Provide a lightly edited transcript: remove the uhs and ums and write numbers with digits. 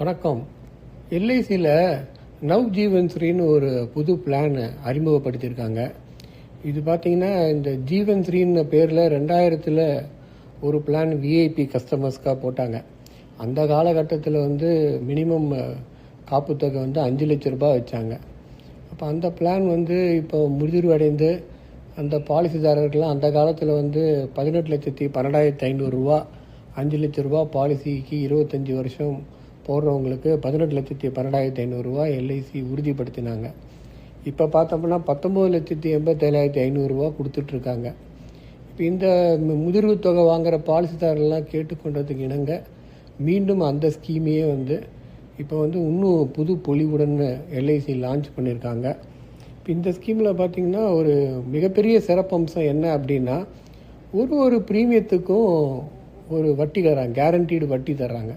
வணக்கம். எல்ஐசியில் நவ் ஜீவன்ஸ்ரீன்னு ஒரு புது பிளான் அறிமுகப்படுத்தியிருக்காங்க. இது பார்த்திங்கன்னா இந்த ஜீவன்ஸ்ரீன்னு பேரில் 2000 ஒரு பிளான் விஐபி கஸ்டமர்ஸ்க்காக போட்டாங்க. அந்த காலகட்டத்தில் மினிமம் காப்புத்தொகை 5 லட்ச ரூபாய் வச்சாங்க. அப்போ அந்த பிளான் இப்போ முதிர்வடைந்து அந்த பாலிசிதாரர்கள்லாம் அந்த காலத்தில் 18,12,500 ரூபா, 5 லட்ச ரூபா பாலிசிக்கு 25 வருஷம் போடுறவங்களுக்கு 18,12,500 ரூபா எல்ஐசி உறுதிப்படுத்தினாங்க. இப்போ பார்த்தோம்னா 19,87,500 ரூபா கொடுத்துட்ருக்காங்க. இப்போ இந்த முதிர்வு தொகை வாங்குகிற பாலிசிதாரெல்லாம் கேட்டுக்கொண்டதுக்கு இணங்க மீண்டும் அந்த ஸ்கீமையே இப்போ இன்னும் புது பொலிவுடன் எல்ஐசி லான்ச் பண்ணியிருக்காங்க. இப்போ இந்த ஸ்கீமில் பார்த்திங்கன்னா ஒரு மிகப்பெரிய சிறப்பம்சம் என்ன அப்படின்னா, ஒரு ப்ரீமியத்துக்கும் ஒரு வட்டி தராங்க, கேரண்டீடு வட்டி தர்றாங்க.